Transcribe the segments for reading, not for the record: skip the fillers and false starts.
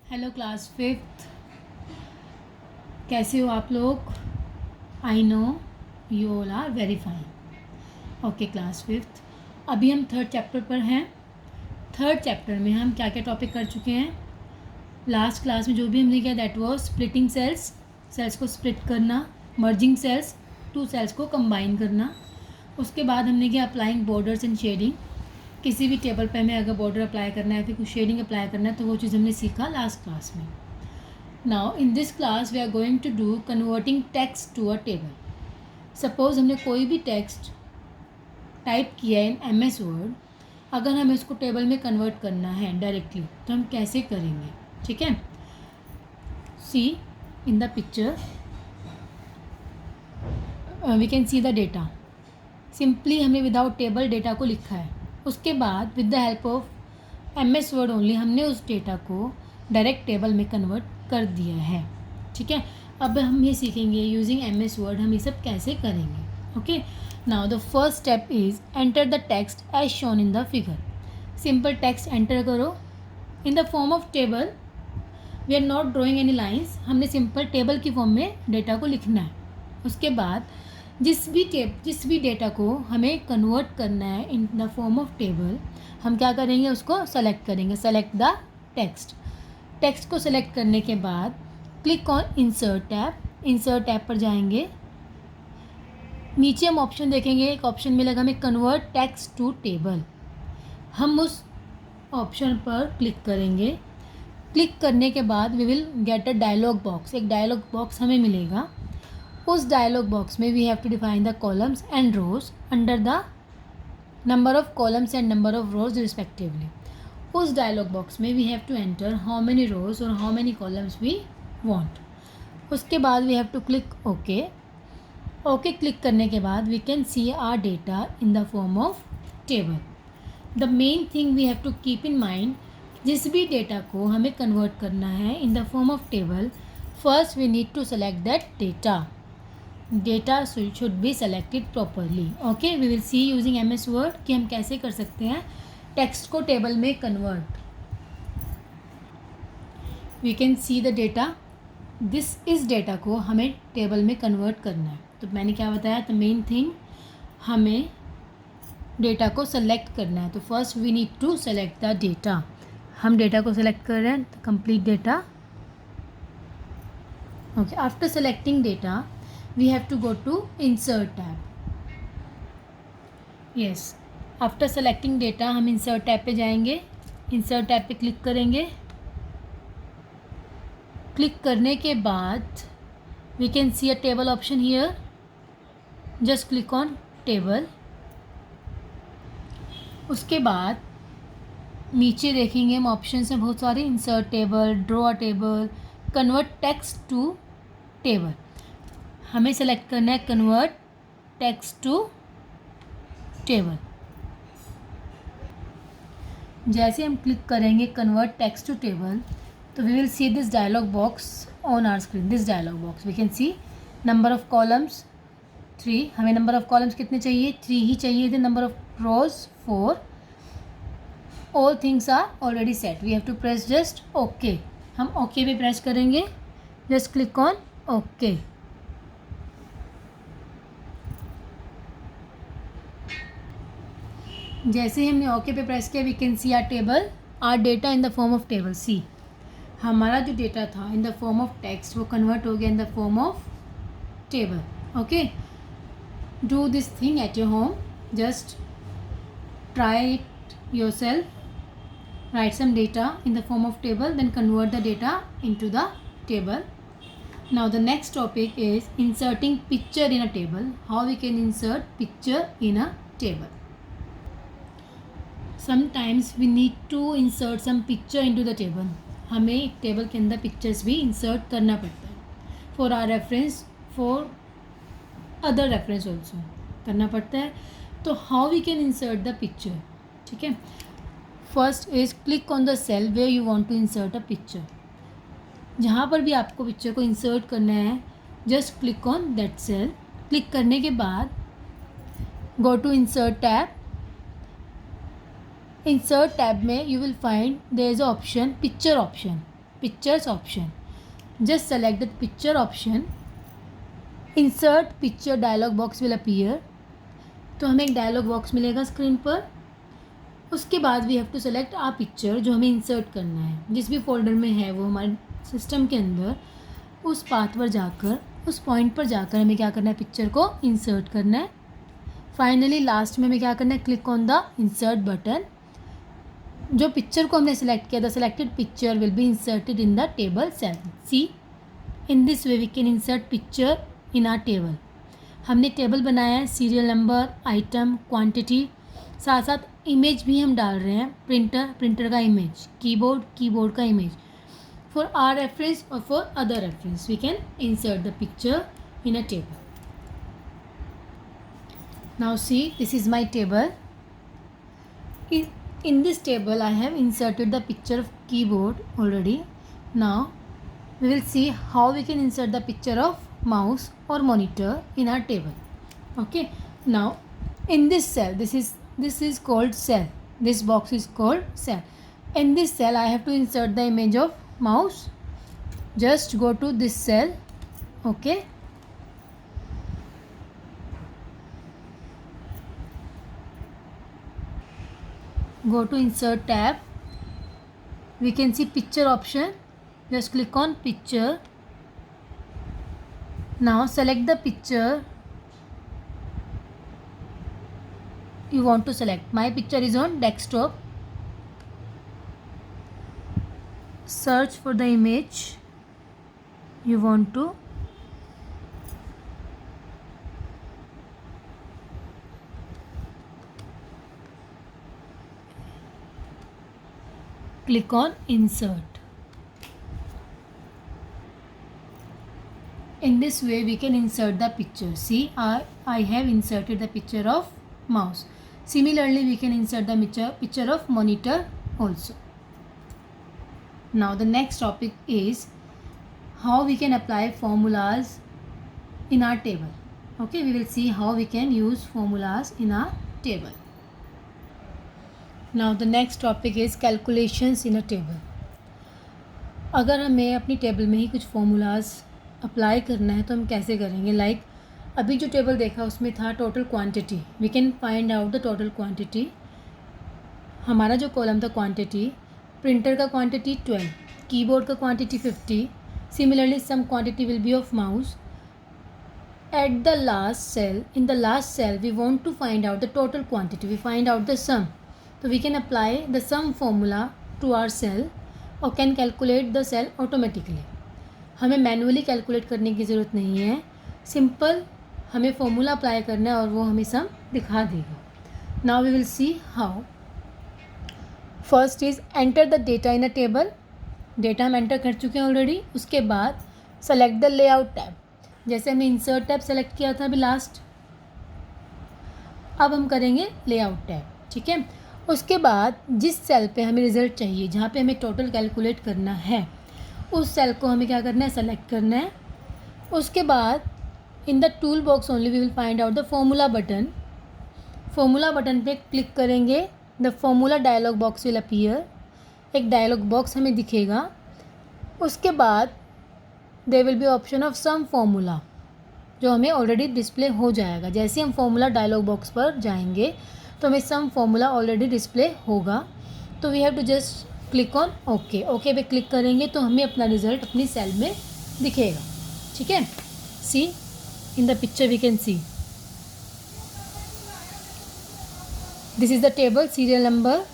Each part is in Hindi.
हेलो क्लास फिफ्थ, कैसे हो आप लोग? I know you all are very fine. Okay class fifth, अभी हम थर्ड चैप्टर पर हैं। थर्ड चैप्टर में हम क्या क्या टॉपिक कर चुके हैं? लास्ट क्लास में जो भी हमने किया that was splitting cells, cells को स्प्लिट करना, मर्जिंग सेल्स, टू सेल्स को कंबाइन करना। उसके बाद हमने किया अप्लाइंग बॉर्डर्स एंड शेडिंग। किसी भी टेबल पे हमें अगर बॉर्डर अप्लाई करना है फिर कुछ शेडिंग अप्लाई करना है तो वो चीज़ हमने सीखा लास्ट क्लास में। Now in this class we are going to do converting text to a table. Suppose हमने कोई भी टेक्स्ट टाइप किया इन MS वर्ड, अगर हमें उसको टेबल में कन्वर्ट करना है डायरेक्टली तो हम कैसे करेंगे? ठीक है, see in the picture we can see the data. Simply हमने विदाउट टेबल डेटा को लिखा है। उसके बाद with the help of MS word only हमने उस डेटा को डायरेक्ट टेबल में कन्वर्ट कर दिया है। ठीक है, अब हम ये सीखेंगे यूजिंग MS वर्ड हम ये सब कैसे करेंगे। Okay, now the first step is enter the text as shown in the figure. Simple text enter करो in the form of table. We are not drawing any lines, हमने सिंपल टेबल की फॉर्म में डेटा को लिखना है। उसके बाद जिस भी डेटा को हमें कन्वर्ट करना है in the form of table, हम क्या करेंगे, उसको सेलेक्ट करेंगे। Select the text. टेक्स्ट को सेलेक्ट करने के बाद click on insert tab. Insert tab पर जाएंगे, नीचे हम ऑप्शन देखेंगे, एक ऑप्शन मिलेगा हमें कन्वर्ट टेक्स्ट टू टेबल। हम उस ऑप्शन पर क्लिक करेंगे। क्लिक करने के बाद we will get a dialog box. एक डायलॉग बॉक्स हमें मिलेगा। उस डायलॉग बॉक्स में we have to define the columns and rows under the number of columns and number of rows respectively. उस डायलॉग बॉक्स में we have to enter how many rows और how many columns we want. उसके बाद we have to click okay. Okay click करने के बाद we can see our data in the form of table. The main thing we have to keep in mind, जिस भी डेटा को हमें कन्वर्ट करना है in the form of table, first we need to select that data. Data should be selected properly. Okay, we will see using MS Word कि हम कैसे कर सकते हैं टेक्स्ट को टेबल में convert. We can see the data. इस डेटा को हमें टेबल में कन्वर्ट करना है। तो मैंने क्या बताया, द मेन थिंग हमें डेटा को सेलेक्ट करना है। तो first we need to select the data. हम डेटा को सेलेक्ट कर रहे हैं, complete data. Okay, after selecting data we have to go to insert tab. yes, after selecting data हम insert tab पे जाएंगे। insert tab पे क्लिक करेंगे। क्लिक करने के बाद we can see a table option here. just click on table. उसके बाद नीचे देखेंगे हम ऑप्शन हैं बहुत सारे, insert table, draw a table, convert text to table. हमें सेलेक्ट करना है कन्वर्ट टेक्स्ट टू टेबल। जैसे हम क्लिक करेंगे कन्वर्ट टेक्स्ट टू टेबल तो we will see this dialog box on our screen. This dialog box we can see number of columns 3। हमें नंबर ऑफ कॉलम्स कितने चाहिए? 3 ही चाहिए थे। Number of rows 4। All things are already set. We have to press just okay. हम ओके पे प्रेस करेंगे। Just click on okay. जैसे हमने ओके पे प्रेस किया we can see our table, our data in the form of table. See हमारा जो डेटा था in the form of text वो कन्वर्ट हो गया in the form of table. Okay, do this thing at your home, just try it yourself. Write some data in the form of table, then convert the data into the table. Now the next topic is inserting picture in a table. How we can insert picture in a table. Sometimes we need to insert some picture into the table. हमें एक टेबल के अंदर पिक्चर्स भी इंसर्ट करना पड़ता है for our reference, for other reference also करना पड़ता है। तो how we can insert the picture? ठीक है, first is click on the cell where you want to insert a picture. जहाँ पर भी आपको पिक्चर को इंसर्ट करना है just click on that cell. Click करने के बाद go to insert tab. Insert tab में you will find there is a option picture option. pictures option. Just select the picture option. Insert picture dialog box will appear. तो हमें एक डायलॉग बॉक्स मिलेगा स्क्रीन पर. उसके बाद we have to select a picture जो हमें इंसर्ट करना है. जिस भी फोल्डर में है वो हमारे सिस्टम के अंदर, उस पाथ पर जाकर, उस पॉइंट पर जाकर हमें क्या करना है, पिक्चर को इंसर्ट करना है. फाइनली लास्ट में हमें क्या करना है, click on the insert button. जो पिक्चर को हमने सेलेक्ट किया, the selected picture will be inserted in the table cell. See, in this way we can insert picture in our table. हमने टेबल बनाया है, सीरियल नंबर, आइटम, क्वांटिटी, साथ साथ इमेज भी हम डाल रहे हैं. प्रिंटर का इमेज, कीबोर्ड का इमेज. फॉर आर रेफरेंस और for other reference we can insert the picture in a table. Now see, this is my table. In this table I have inserted the picture of keyboard already. Now we will see how we can insert the picture of mouse or monitor in our table. Okay, now in this cell, this is called cell. This box is called cell. In this cell I have to insert the image of mouse. Just go to this cell. Okay, go to insert tab. We can see picture option. Just click on picture. Now select the picture you want to select. My picture is on desktop. Search for the image you want to. Click on insert. In this way we can insert the picture. See, I have inserted the picture of mouse. Similarly we can insert the picture of monitor also. Now the next topic is how we can apply formulas in our table. Okay, we will see how we can use formulas in our table. Now the next topic is calculations in a table. अगर हमें अपनी टेबल में ही कुछ फॉर्मूलाज अप्लाई करना है तो हम कैसे करेंगे. लाइक अभी जो टेबल देखा उसमें था total quantity. We can find out the total quantity. हमारा जो कॉलम था क्वांटिटी, प्रिंटर का क्वांटिटी 12, कीबोर्ड का quantity 50. Similarly sum quantity will be of mouse. At the last cell, in the last cell we want to find out the total quantity. We find out the sum. So we can apply the sum formula to our cell or can calculate the cell automatically. हमें मैनुअली कैलकुलेट करने की ज़रूरत नहीं है. सिंपल हमें फॉर्मूला अप्लाई करना है और वो हमें सम दिखा देगा. Now we will see how. First is enter the data in a table. Data हम एंटर कर चुके हैं ऑलरेडी. उसके बाद सेलेक्ट द लेआउट टैब. जैसे हमने इंसर्ट टैब सेलेक्ट किया था अभी लास्ट, अब हम करेंगे लेआउट टैब. ठीक है. उसके बाद जिस सेल पे हमें रिज़ल्ट चाहिए, जहाँ पे हमें टोटल कैलकुलेट करना है, उस सेल को हमें क्या करना है, सेलेक्ट करना है. उसके बाद in the tool box only we will find out the formula button. Formula button पे क्लिक करेंगे, the formula dialog box will appear. एक डायलॉग बॉक्स हमें दिखेगा. उसके बाद there will be option of sum formula, जो हमें ऑलरेडी डिस्प्ले हो जाएगा. जैसे हम फॉर्मूला डायलॉग बॉक्स पर जाएंगे तो हमें सम फॉर्मूला ऑलरेडी डिस्प्ले होगा. तो we have to just click on okay. Okay पे क्लिक करेंगे तो हमें अपना रिजल्ट अपनी सेल में दिखेगा. ठीक है. See in the picture we can see this is the table, serial number,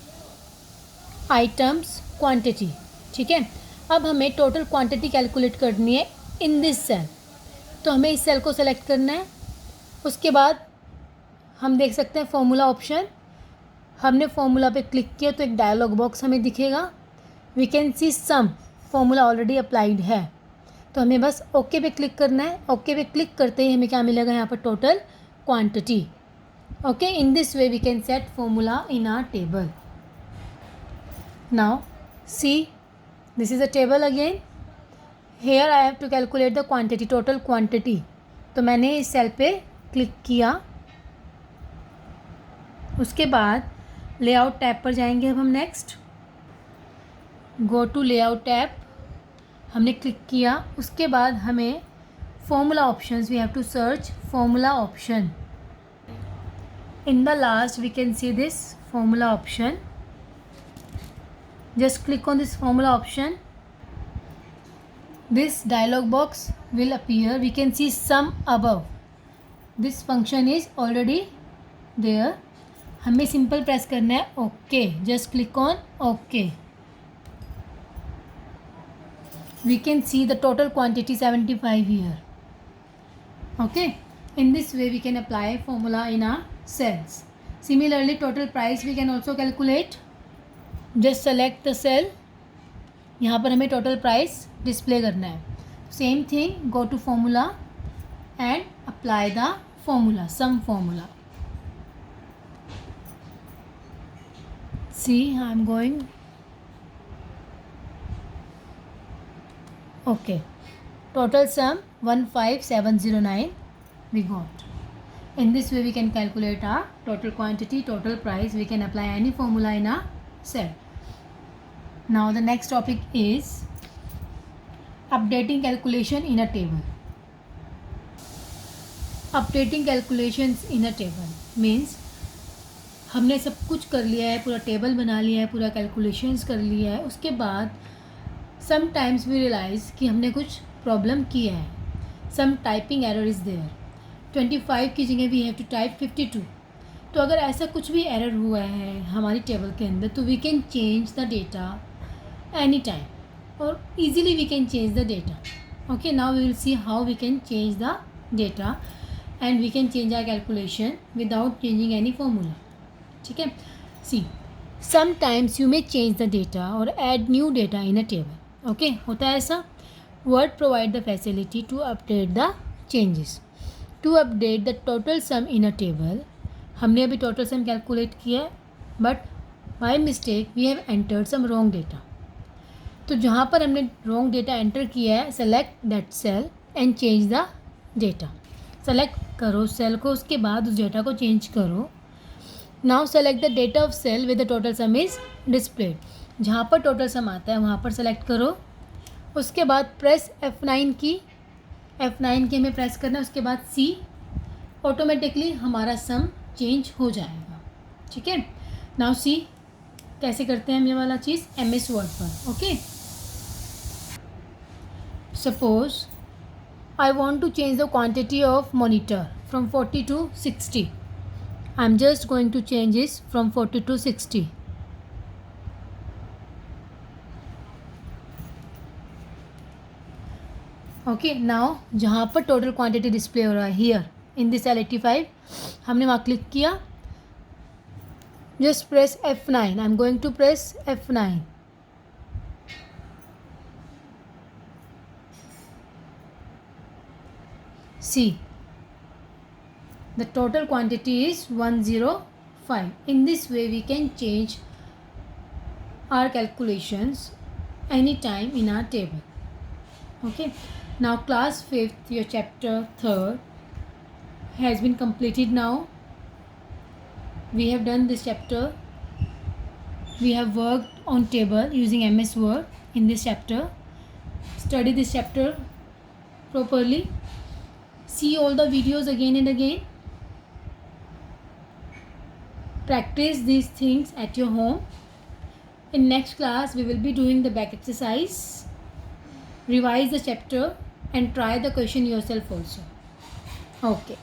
items, quantity. ठीक है. अब हमें टोटल क्वांटिटी कैलकुलेट करनी है इन दिस सेल. तो हमें इस सेल को सेलेक्ट करना है. उसके बाद हम देख सकते हैं फॉर्मूला ऑप्शन. हमने फॉर्मूला पे क्लिक किया तो एक डायलॉग बॉक्स हमें दिखेगा. We can see sum formula already applied है. तो हमें बस ओके पे क्लिक करना है. ओके पे क्लिक करते ही हमें क्या मिलेगा, यहाँ पर total quantity. Okay. In this way we can set formula in our table. Now see, this is a table again. Here I have to calculate the quantity, total quantity. तो मैंने इस सेल पे क्लिक किया. उसके बाद लेआउट टैब पर जाएंगे. अब हम next go to layout tab. हमने क्लिक किया, उसके बाद हमें formula options, we have to search formula option. In the last we can see this formula option. Just click on this formula option. This dialog box will appear. We can see sum above. This function is already there. हमें सिंपल प्रेस करना है okay. Just click on okay. We can see the total quantity 75 here. Okay. In this way we can apply formula in our cells. Similarly, total price we can also calculate. Just select the cell. यहाँ पर हमें टोटल प्राइस डिस्प्ले करना है. Same thing, go to formula and apply the formula, sum formula. See I am going okay. Total sum 15709 we got. In this way we can calculate our total quantity, total price. We can apply any formula in our cell. Now the next topic is updating calculation in a table. Updating calculations in a table means हमने सब कुछ कर लिया है, पूरा टेबल बना लिया है, पूरा कैलकुलेशंस कर लिया है. उसके बाद समटाइम्स वी रियलाइज़ कि हमने कुछ प्रॉब्लम किया है. सम टाइपिंग एरर इज़ देयर. 25 की जगह वी हैव टू टाइप 52. तो अगर ऐसा कुछ भी एरर हुआ है हमारी टेबल के अंदर, तो we can change the data any time और easily we can change the data. Okay, now we will see how we can change the data and we can change our calculation without changing any formula. ठीक है. See, sometimes you may change the data or add new data in a table. Okay, होता है ऐसा. Word provide the facility to update the changes. To update the total sum in a table, हमने अभी total sum calculate किया है, but by mistake we have entered some wrong data. तो जहाँ पर हमने रॉन्ग डेटा एंटर किया है, select that cell and change the data. Select करो सेल को, उसके बाद उस डेटा को चेंज करो. Now select the data of cell with the total sum is displayed. जहाँ पर टोटल सम आता है वहाँ पर सेलेक्ट करो. उसके बाद प्रेस F9 की. F9 की हमें प्रेस करना है. उसके बाद C. ऑटोमेटिकली हमारा सम चेंज हो जाएगा. ठीक है. नाउ C कैसे करते हैं हम ये वाला चीज़, MS वर्ड पर. Okay. Suppose I want to change the quantity of monitor from 40 to 60. I'm just going to change this from 40 to 60. Okay, now जहाँ पर total quantity display हो रहा है here in this L85, हमने वहाँ क्लिक किया. Just press F9. I'm going to press F9. See, the total quantity is 105. In this way we can change our calculations anytime in our table. Okay. Now class 5th, your chapter 3rd has been completed now. We have done this chapter. We have worked on table using MS Word in this chapter. Study this chapter properly. See all the videos again and again. Practice these things at your home. In next class, we will be doing the back exercise. Revise the chapter and try the question yourself also. Okay.